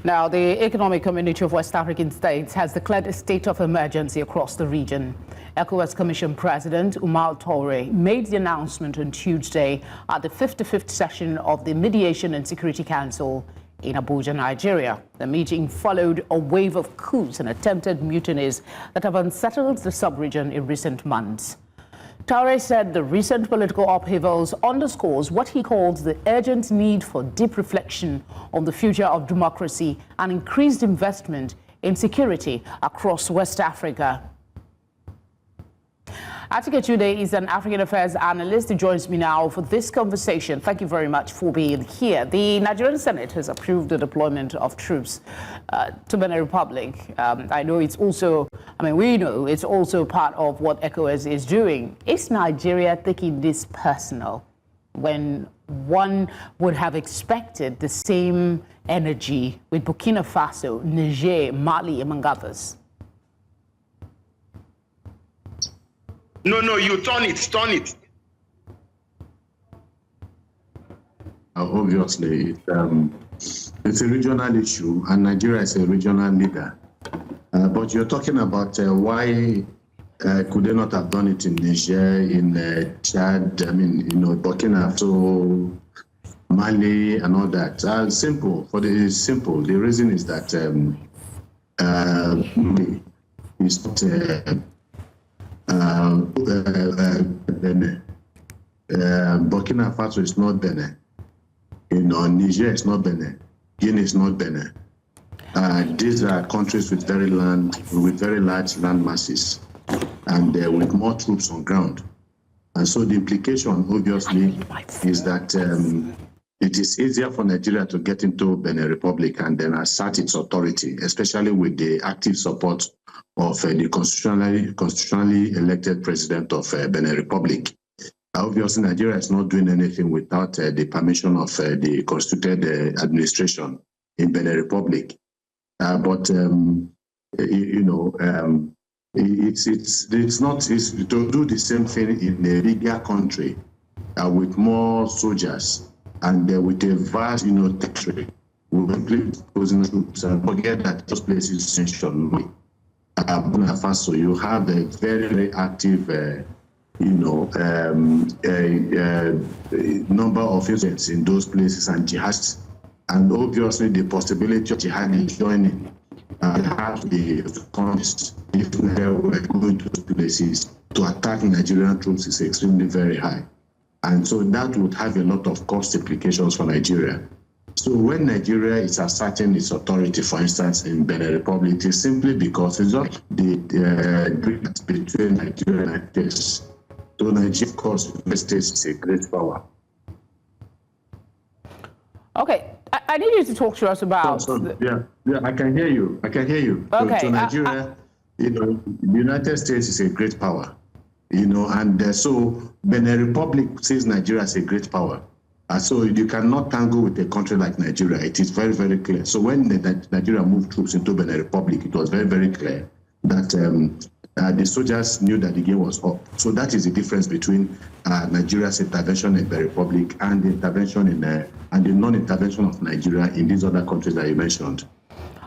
Now, the Economic Community of West African States has declared a state of emergency across the region. ECOWAS Commission President Omar Touray made the announcement on Tuesday at the 55th session of the Mediation and Security Council in Abuja, Nigeria. The meeting followed a wave of coups and attempted mutinies that have unsettled the sub-region in recent months. Touray said the recent political upheavals underscores what he calls the urgent need for deep reflection on the future of democracy and increased investment in security across West Africa. Achike Chude is an African Affairs Analyst who joins me now for this conversation. Thank you very much for being here. The Nigerian Senate has approved the deployment of troops to Benin Republic. I know it's also, we know it's also part of what ECOWAS is doing. Is Nigeria taking this personal when one would have expected the same energy with Burkina Faso, Niger, Mali, among others? No, you turn it. Obviously, it's a regional issue, and Nigeria is a regional leader. But you're talking about why could they not have done it in Niger, in Chad, Burkina Faso, Mali, and all that. Simple. The reason is that it's not. Benin. Burkina Faso is not Benin. Niger is not Benin. Guinea is not Benin. These are countries with very large land masses and with more troops on ground. And so the implication, obviously, is that it is easier for Nigeria to get into Benin Republic and then assert its authority, especially with the active support of the constitutionally elected president of Benin Republic. Obviously, Nigeria is not doing anything without the permission of the constituted administration in Benin Republic. It's to do the same thing in a bigger country with more soldiers and with a vast, territory. We will play opposing troops and forget that those places essentially. Burkina Faso, you have a very, very active, number of incidents in those places and jihads, and obviously the possibility of jihad joining have the economists if we were going to those places to attack Nigerian troops is extremely very high, and so that would have a lot of cost implications for Nigeria. So when Nigeria is asserting its authority, for instance, in Benin Republic, it is simply because it's not the agreement between Nigeria and States. So Nigeria, of course, the States is a great power. Okay, I need you to talk to us about... Yeah, I can hear you. Okay. So Nigeria, the United States is a great power, and so Benin Republic sees Nigeria as a great power. So you cannot tangle with a country like Nigeria. It is very, very clear. So when Nigeria moved troops into Benin Republic, it was very, very clear that the soldiers knew that the game was up. So that is the difference between Nigeria's intervention in Benin Republic and the intervention and the non-intervention of Nigeria in these other countries that you mentioned.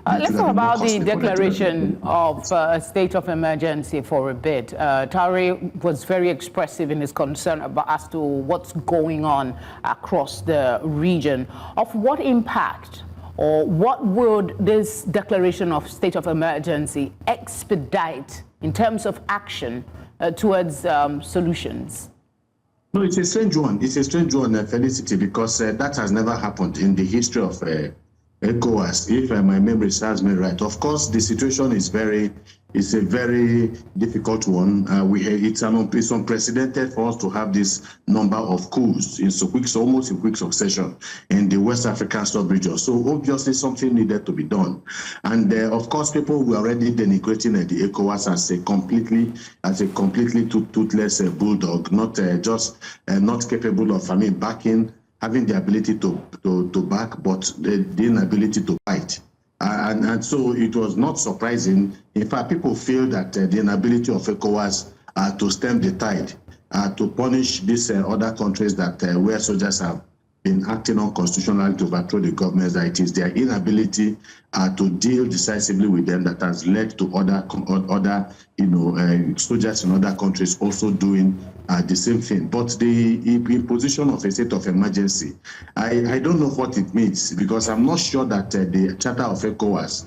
Let's talk about the declaration of a state of emergency for a bit. Touray was very expressive in his concern as to what's going on across the region. Of what impact or what would this declaration of state of emergency expedite in terms of action towards solutions? No, it's a strange one. Felicity, because that has never happened in the history of ECOWAS, if my memory serves me right. Of course, the situation is a very difficult one. It's unprecedented for us to have this number of coups almost in quick succession in the West African sub-region. So obviously something needed to be done. And of course, people were already denigrating the ECOWAS as a completely toothless bulldog, not capable of backing, having the ability to back, but the inability to fight. And so it was not surprising. In fact, people feel that the inability of ECOWAS to stem the tide, to punish these other countries that where soldiers have been acting unconstitutionally to overthrow the government, that it is their inability to deal decisively with them that has led to other soldiers in other countries also doing the same thing. But the imposition of a state of emergency, I don't know what it means, because I'm not sure that the Charter of ECOWAS,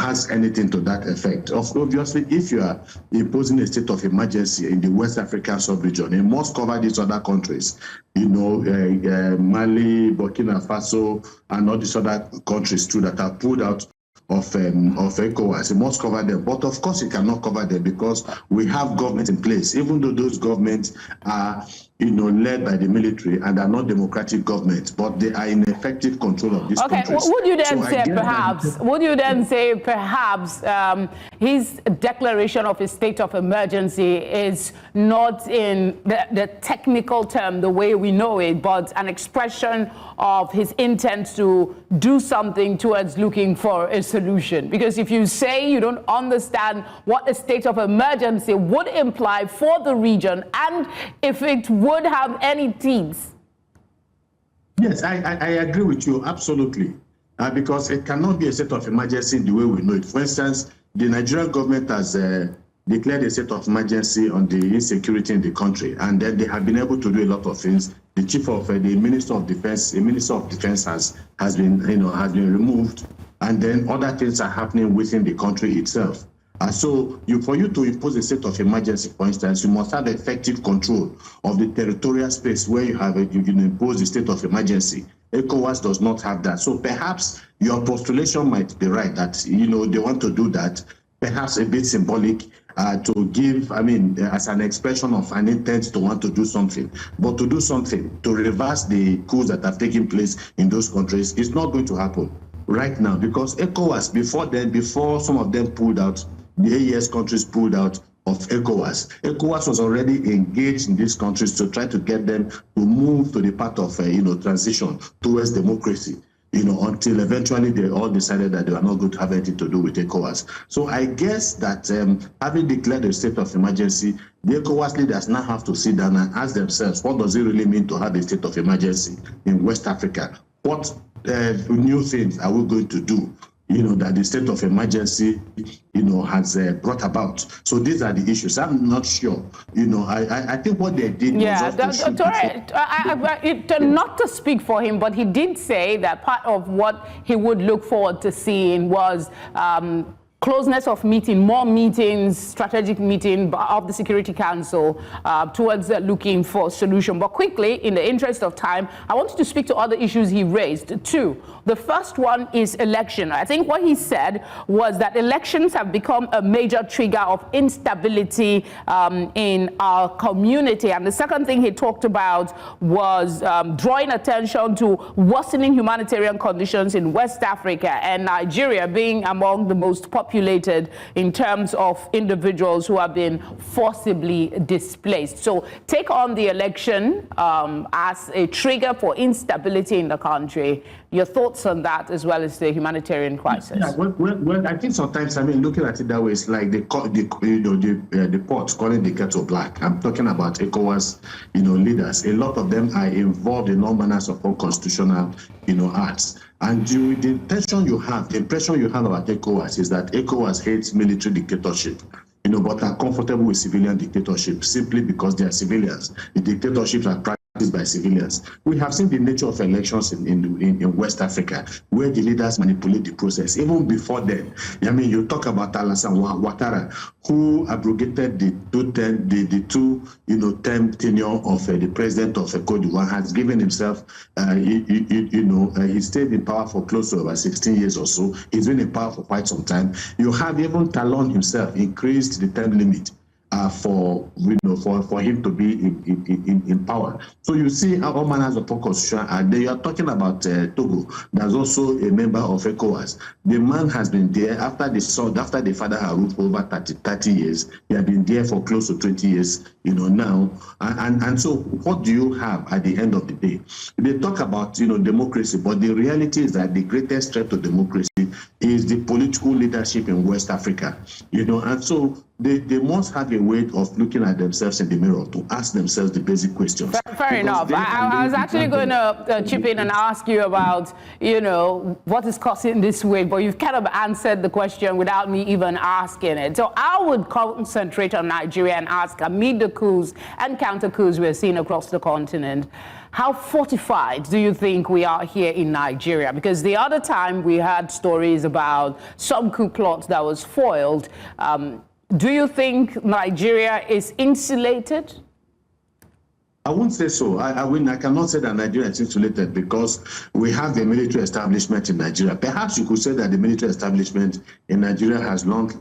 has anything to that effect. Obviously, if you are imposing a state of emergency in the West African sub-region, it must cover these other countries, Mali, Burkina Faso, and all these other countries too that are pulled out of ECOWAS. It must cover them, but of course it cannot cover them because we have government in place, even though those governments are led by the military and are not democratic governments, but they are in effective control of these countries. Would you then say perhaps his declaration of a state of emergency is not in the technical term the way we know it, but an expression of his intent to do something towards looking for a solution? Because if you say you don't understand what a state of emergency would imply for the region, and if it would have any teeth. Yes, I agree with you, absolutely. Because it cannot be a state of emergency the way we know it. For instance, the Nigerian government has declared a state of emergency on the insecurity in the country, and then they have been able to do a lot of things. The chief of the Minister of Defense, has been removed, and then other things are happening within the country itself. So for you to impose a state of emergency, for instance, you must have effective control of the territorial space where you have you can impose the state of emergency. ECOWAS does not have that. So perhaps your postulation might be right that they want to do that, perhaps a bit symbolic, to give, as an expression of an intent to want to do something. But to do something, to reverse the coups that have taken place in those countries, is not going to happen right now, because ECOWAS, before some of them pulled out, the AES countries pulled out of ECOWAS. ECOWAS was already engaged in these countries to try to get them to move to the path of transition towards democracy, until eventually they all decided that they were not going to have anything to do with ECOWAS. So I guess that having declared a state of emergency, the ECOWAS leaders now have to sit down and ask themselves, what does it really mean to have a state of emergency in West Africa? What new things are we going to do that the state of emergency, has brought about? So these are the issues. I'm not sure. I think what they did was not to speak for him, but he did say that part of what he would look forward to seeing was closeness of more meetings, strategic meeting of the Security Council towards looking for solution. But quickly, in the interest of time, I wanted to speak to other issues he raised too. The first one is election. I think what he said was that elections have become a major trigger of instability in our community. And the second thing he talked about was drawing attention to worsening humanitarian conditions in West Africa, and Nigeria being among the most populated in terms of individuals who have been forcibly displaced. So take on the election as a trigger for instability in the country. Your thoughts on that, as well as the humanitarian crisis? Yeah, well, I think sometimes, looking at it that way, it's like the pot calling the kettle black. I'm talking about ECOWAS, leaders. A lot of them are involved in all manners of unconstitutional, acts. And the impression you have about ECOWAS is that ECOWAS hates military dictatorship, but are comfortable with civilian dictatorship simply because they are civilians. The dictatorships are practiced by civilians. We have seen the nature of elections in West Africa, where the leaders manipulate the process. Even before then, you talk about Alassane Ouattara, who abrogated the two-term tenure of the president of Côte d'Ivoire, has given himself, he stayed in power for close to about 16 years or so. He's been in power for quite some time. You have even Talon himself increased the term limit for him to be in power. So you see all manners of constitution. You are talking about Togo. There's also a member of ECOWAS. The man has been there after the father had ruled for over 30 years. He had been there for close to 20 years, now. And so what do you have at the end of the day? They talk about, democracy, but the reality is that the greatest threat to democracy is the political leadership in West Africa, and so they must have a way of looking at themselves in the mirror to ask themselves the basic questions. Fair enough. I was actually going to chip in and ask you about, what is causing this wave, but you've kind of answered the question without me even asking it. So I would concentrate on Nigeria and ask, amid the coups and counter-coups we're seeing across the continent, how fortified do you think we are here in Nigeria? Because the other time we had stories about some coup plots that was foiled. Do you think Nigeria is insulated? I won't say so. I cannot say that Nigeria is insulated because we have the military establishment in Nigeria. Perhaps you could say that the military establishment in Nigeria has learned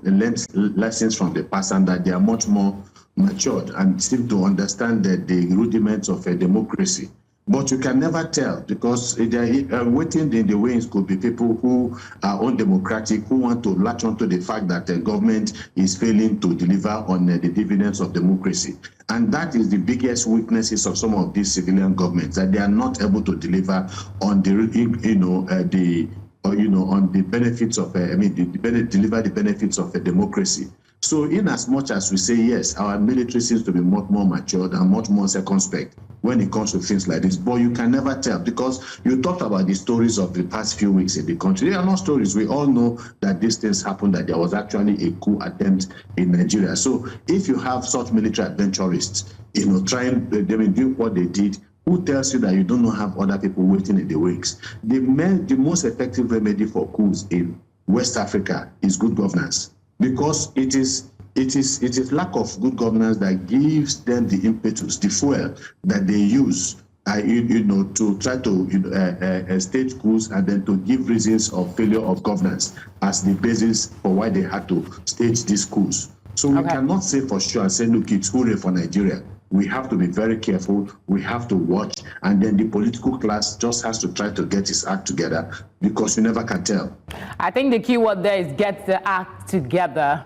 lessons from the past and that they are much more matured and seem to understand the rudiments of a democracy. But you can never tell because waiting in the wings could be people who are undemocratic, who want to latch onto the fact that the government is failing to deliver on the dividends of democracy. And that is the biggest weaknesses of some of these civilian governments, that they are not able to deliver on the, on the benefits of, deliver the benefits of a democracy. So in as much as we say, yes, our military seems to be much more matured and much more circumspect when it comes to things like this, but you can never tell because you talked about the stories of the past few weeks in the country. They are not stories. We all know that these things happened, that there was actually a coup attempt in Nigeria. So if you have such military adventurists, doing what they did, who tells you that you do not have other people waiting in the wings? The most effective remedy for coups in West Africa is good governance. Because it is lack of good governance that gives them the impetus, the fuel that they use, to try to stage coups and then to give reasons of failure of governance as the basis for why they had to stage these coups. So we cannot say for sure and say, look, it's hooray for Nigeria. We have to be very careful. We have to watch. And then the political class just has to try to get its act together because you never can tell. I think the key word there is get the act together.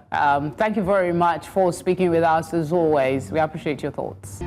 Thank you very much for speaking with us as always. We appreciate your thoughts.